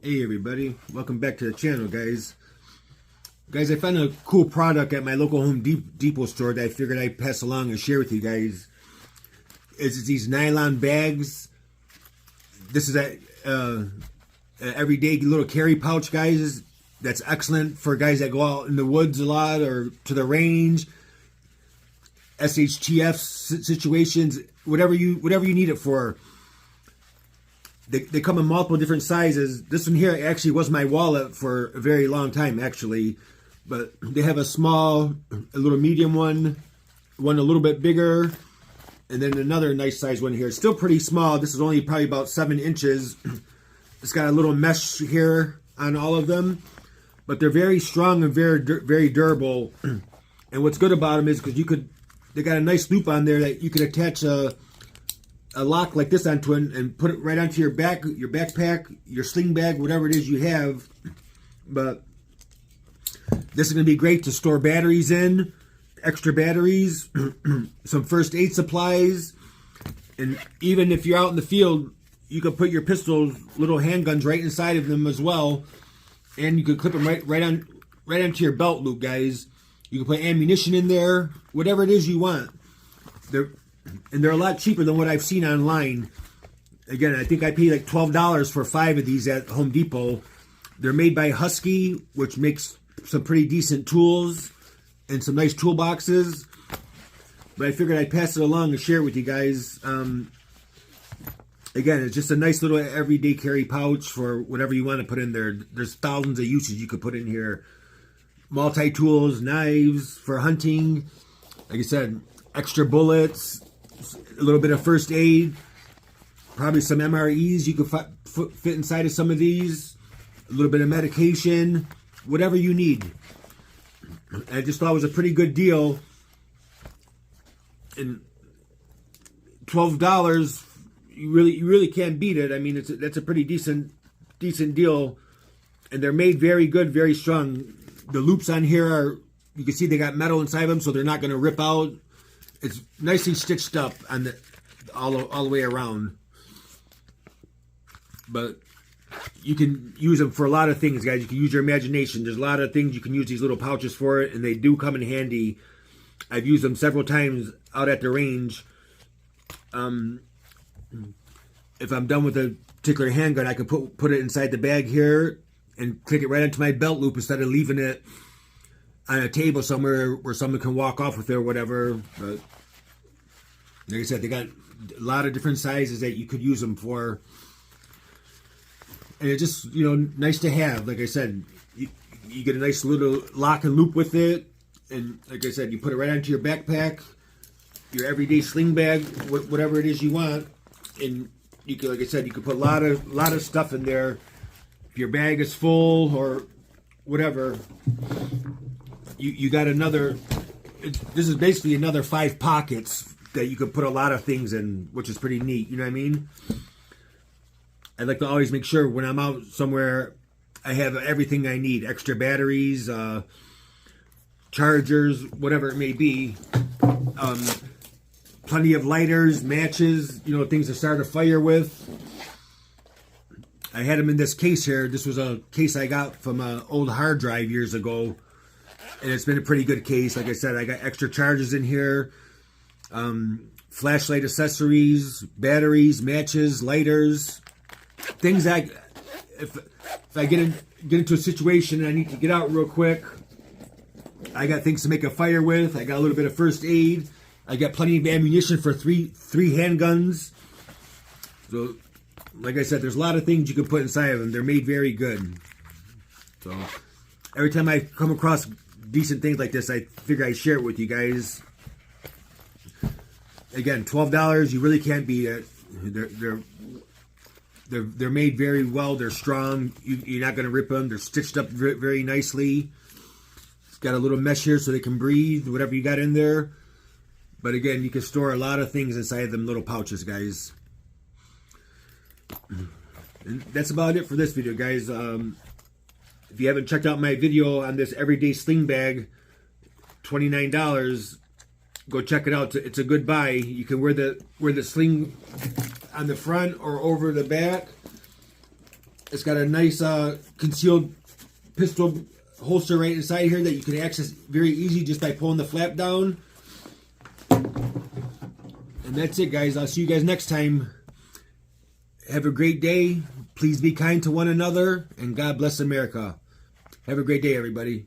Hey everybody, welcome back to the channel, guys. Guys, I found a cool product at my local Home Depot store that I figured I'd pass along and share with you guys. It's these nylon bags. This is a everyday little carry pouch, guys. That's excellent for guys that go out in the woods a lot or to the range, shtf situations, whatever you need it for. They come in multiple different sizes. This one here actually was my wallet for a very long time, actually. But they have a small, a little medium one a little bit bigger, and then another nice size one here. It's still pretty small. This is only probably about 7 inches. It's got a little mesh here on all of them. But they're very strong and very durable. And what's good about them is because they got a nice loop on there that you could attach a lock like this onto it and put it right onto your backpack, your sling bag, whatever it is you have. But this is going to be great to store batteries in, extra batteries, some first aid supplies, and even if you're out in the field, you could put your pistols, little handguns, right inside of them as well, and you could clip them right onto your belt loop, guys. You can put ammunition in there, whatever it is you want. They're a lot cheaper than what I've seen online. Again, I think I paid like $12 for 5 of these at Home Depot. They're made by Husky, which makes some pretty decent tools and some nice toolboxes. But I figured I'd pass it along and share it with you guys. Again, it's just a nice little everyday carry pouch for whatever you want to put in there. There's thousands of uses you could put in here. Multi-tools, knives for hunting. Like I said, extra bullets, a little bit of first aid, probably some MREs you could fit inside of some of these, a little bit of medication, whatever you need. I just thought it was a pretty good deal. And $12, you really can't beat it. I mean, that's a pretty decent deal, and they're made very good, very strong. The loops on here are, you can see they got metal inside them, so they're not going to rip out. It's nicely stitched up on all the way around. But you can use them for a lot of things, guys. You can use your imagination. There's a lot of things you can use these little pouches for, and they do come in handy. I've used them several times out at the range. If I'm done with a particular handgun, I can put it inside the bag here and click it right into my belt loop instead of leaving it on a table somewhere where someone can walk off with it or whatever. But like I said, they got a lot of different sizes that you could use them for. And it's just, nice to have. Like I said, you get a nice little lock and loop with it. And like I said, you put it right onto your backpack, your everyday sling bag, whatever it is you want. And you can, like I said, you can put a lot of stuff in there. If your bag is full or whatever, you got another. This is basically another 5 pockets that you could put a lot of things in, which is pretty neat. You know what I mean? I like to always make sure when I'm out somewhere, I have everything I need: extra batteries, chargers, whatever it may be. Plenty of lighters, matches, things to start a fire with. I had them in this case here. This was a case I got from an old hard drive years ago. And it's been a pretty good case. Like I said, I got extra charges in here. Flashlight accessories, batteries, matches, lighters. Things that, if I get into a situation and I need to get out real quick, I got things to make a fire with. I got a little bit of first aid. I got plenty of ammunition for three handguns. So, like I said, there's a lot of things you can put inside of them. They're made very good. So, every time I come across decent things like this, I figure I'd share it with you guys. Again, $12, you really can't beat it. They're made very well. They're strong. You're not going to rip them. They're stitched up very nicely. It's got a little mesh here so they can breathe, whatever you got in there. But again, you can store a lot of things inside them little pouches, guys. And that's about it for this video, guys. If you haven't checked out my video on this everyday sling bag, $29, go check it out. It's a good buy. You can wear the sling on the front or over the back. It's got a nice concealed pistol holster right inside here that you can access very easy just by pulling the flap down. And that's it, guys. I'll see you guys next time. Have a great day. Please be kind to one another, and God bless America. Have a great day, everybody.